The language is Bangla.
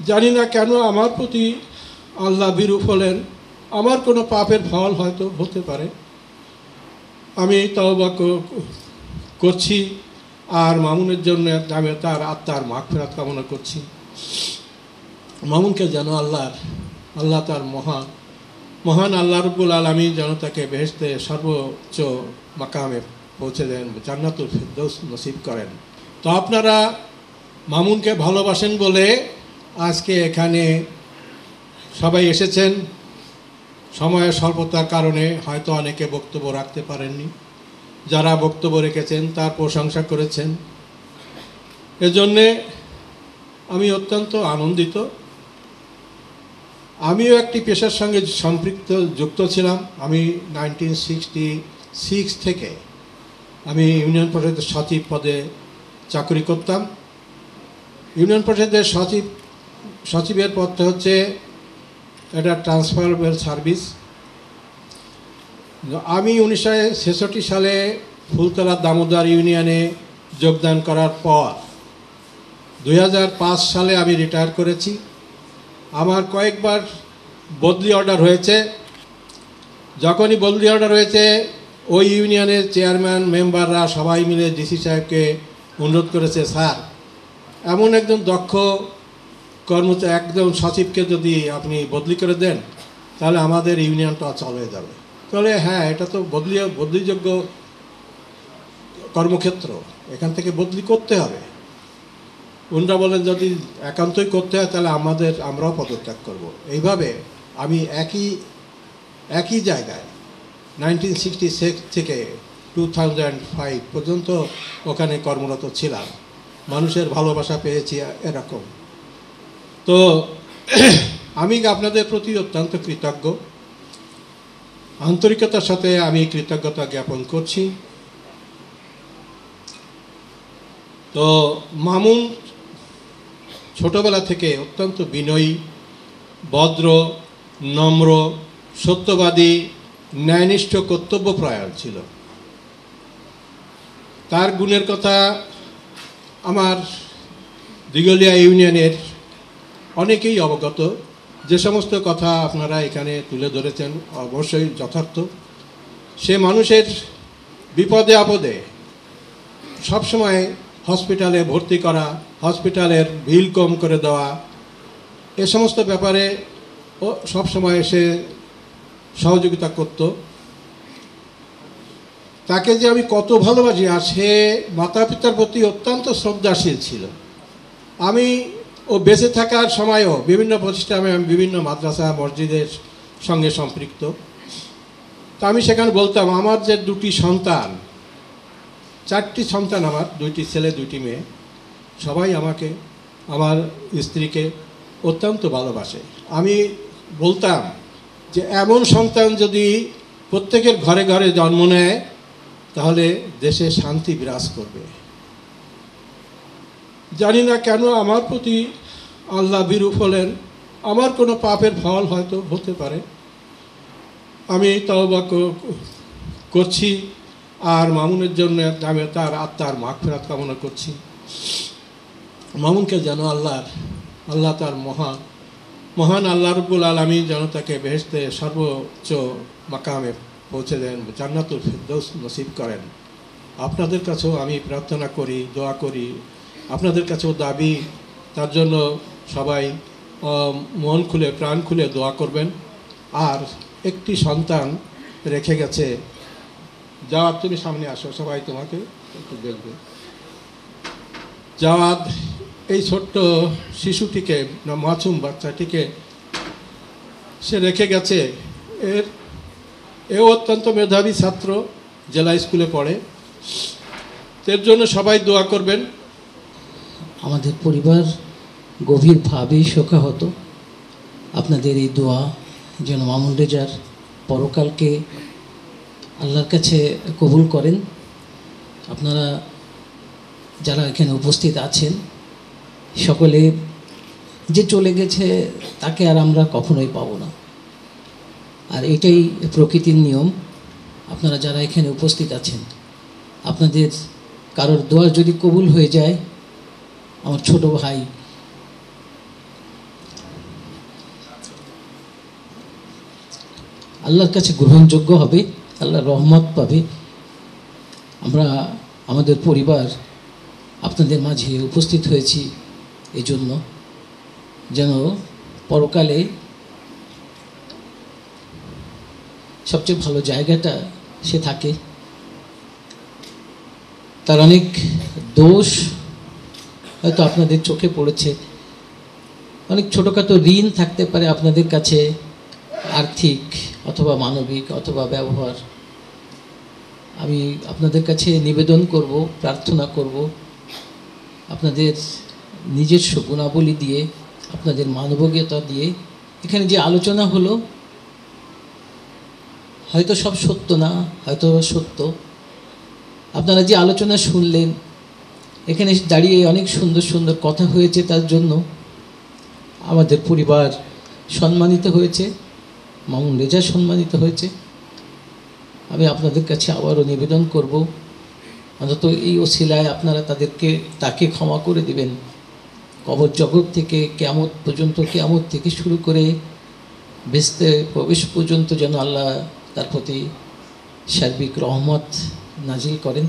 জানি না কেন আমার প্রতি আল্লাহ বিরূপ হলেন। আমার কোনো পাপের ফল হয়তো হতে পারে। আমি তওবা করছি আর মামুনের জন্য আমি তার আত্মার মাগফিরাত কামনা করছি। মামুনকে যেন আল্লাহ তার মহান আল্লাহ রাব্বুল আলামিন যেন তাকে বেহেশতে সর্বোচ্চ মাকামে পৌঁছে দেন, জান্নাতুল ফিরদৌস নসিব করেন। তো আপনারা মামুনকে ভালোবাসেন বলে আজকে এখানে সবাই এসেছেন। সময়ের স্বল্পতার কারণে হয়তো অনেকে বক্তব্য রাখতে পারেননি। যারা বক্তব্য রেখেছেন তার প্রশংসা করেছেন, এজন্যে আমি অত্যন্ত আনন্দিত। আমিও একটি পেশার সঙ্গে যুক্ত ছিলাম। আমি 1966 থেকে আমি ইউনিয়ন পরিষদের সচিব পদে চাকরি করতাম। ইউনিয়ন পরিষদের সচিবের পদটা হচ্ছে এটা ট্রান্সফারেবল সার্ভিস। আমি 1966 সালে ফুলতলা দামোদর ইউনিয়নে যোগদান করার পর 2005 সালে আমি রিটায়ার করেছি। আমার কয়েকবার বদলি অর্ডার হয়েছে। যখনই বদলি অর্ডার হয়েছে ওই ইউনিয়নের চেয়ারম্যান মেম্বাররা সবাই মিলে ডিসি সাহেবকে অনুরোধ করেছে, স্যার এমন একজন দক্ষ কর্মচারী একজন সচিবকে যদি আপনি বদলি করে দেন তাহলে আমাদের ইউনিয়নটা চলে যাবে। তাহলে হ্যাঁ, এটা তো বদলিযোগ্য কর্মক্ষেত্র, এখান থেকে বদলি করতে হবে। উনরা বলেন যদি একান্তই করতে হয় তাহলে আমরাও পদত্যাগ করব। এইভাবে আমি একই জায়গায় 1966 থেকে 2005 পর্যন্ত ওখানে কর্মরত ছিলাম। মানুষের ভালোবাসা পেয়েছি এরকম। তো আমি আপনাদের প্রতি অত্যন্ত কৃতজ্ঞ। আন্তরিকতার সাথে আমি কৃতজ্ঞতা জ্ঞাপন করছি। তো মামুন ছোটবেলা থেকে অত্যন্ত বিনয়ী, ভদ্র, নম্র, সত্যবাদী, ন্যায়নিষ্ঠ, কর্তব্যপরায়ণ ছিল। তার গুণের কথা আমার দিঘলিয়া ইউনিয়নের অনেকেই অবগত। যে সমস্ত কথা আপনারা এখানে তুলে ধরেছেন অবশ্যই যথার্থ। সে মানুষের বিপদে আপদে সবসময় হসপিটালে ভর্তি করা, হসপিটালের বিল কম করে দেওয়া, এ সমস্ত ব্যাপারে ও সবসময় সে সহযোগিতা করত। তাকে যে আমি কত ভালোবাসি, আর সে মাতা পিতার প্রতি অত্যন্ত শ্রদ্ধাশীল ছিল। ও বেঁচে থাকার সময়ও বিভিন্ন প্রতিষ্ঠানে আমি বিভিন্ন মাদ্রাসা মসজিদের সঙ্গে সম্পৃক্ত। তা আমি সেখানে বলতাম আমার যে দুটি সন্তান, 4টি সন্তান আমার, 2টি ছেলে 2টি মেয়ে, সবাই আমাকে আমার স্ত্রীকে অত্যন্ত ভালোবাসে। আমি বলতাম যে এমন সন্তান যদি প্রত্যেকের ঘরে ঘরে জন্ম নেয় তাহলে দেশে শান্তি বিরাজ করবে। জানি না কেন আমার প্রতি আল্লাহ বিরূপ হলেন। আমার কোনো পাপের ফল হয়তো হতে পারে। আমি তওবা করছি আর মামুনের জন্য আমি তার আত্মার মাগফিরাত কামনা করছি। মামুনকে যেন আল্লাহ তার মহান আল্লাহ রাব্বুল আলামিন যেন তাকে বেহেশতে সর্বোচ্চ মাকামে পৌঁছে দেন, জান্নাতুল ফিরদৌস নসিব করেন। আপনাদের কাছেও আমি প্রার্থনা করি, দোয়া করি, আপনাদের কাছেও দাবি। তার জন্য সবাই মন খুলে প্রাণ খুলে দোয়া করবেন। আর একটি সন্তান রেখে গেছে, জাওয়াদ তুমি সামনে আসো, সবাই তোমাকে একটু দেখবে। জাওয়াদ এই ছোট্ট শিশুটিকে, মাসুম বাচ্চাটিকে সে রেখে গেছে। এও অত্যন্ত মেধাবী ছাত্র, জেলা স্কুলে পড়ে। এর জন্য সবাই দোয়া করবেন। আমাদের পরিবার গভীরভাবে শোকাহত। আপনাদের এই দোয়া যেন মামুন রেজার পরকালকে আল্লাহর কাছে কবুল করেন। আপনারা যারা এখানে উপস্থিত আছেন সকলে, যে চলে গেছে তাকে আর আমরা কখনোই পাবো না, আর এটাই প্রকৃতির নিয়ম। আপনারা যারা এখানে উপস্থিত আছেন, আপনাদের কারোর দোয়া যদি কবুল হয়ে যায়, আমার ছোট ভাই আল্লাহর কাছে গ্রহণযোগ্য হবে, আল্লাহর রহমত পাবে। আমরা আমাদের পরিবার আপনাদের মাঝে উপস্থিত হয়েছি এই জন্য, যেন পরকালে সবচেয়ে ভালো জায়গাটা সে থাকে। তার অনেক দোষ হয়তো আপনাদের চোখে পড়েছে, অনেক ছোটোখাটো ঋণ থাকতে পারে আপনাদের কাছে, আর্থিক অথবা মানবিক অথবা ব্যবহার। আমি আপনাদের কাছে নিবেদন করব, প্রার্থনা করব, আপনাদের নিজস্ব গুণাবলী দিয়ে, আপনাদের মানবিকতা দিয়ে, এখানে যে আলোচনা হলো হয়তো সব সত্য না, হয়তো সত্য। আপনারা যে আলোচনা শুনলেন, এখানে দাঁড়িয়ে অনেক সুন্দর সুন্দর কথা হয়েছে, তার জন্য আমাদের পরিবার সম্মানিত হয়েছে, মামুন রেজা সম্মানিত হয়েছে। আমি আপনাদের কাছে আবারও নিবেদন করব, অন্তত এই ওসিলায় আপনারা তাকে ক্ষমা করে দিবেন। কবর জগৎ থেকে কিয়ামত পর্যন্ত, কিয়ামত থেকে শুরু করে বেহেশতে প্রবেশ পর্যন্ত যেন আল্লাহ তার প্রতি সার্বিক রহমত নাজিল করেন।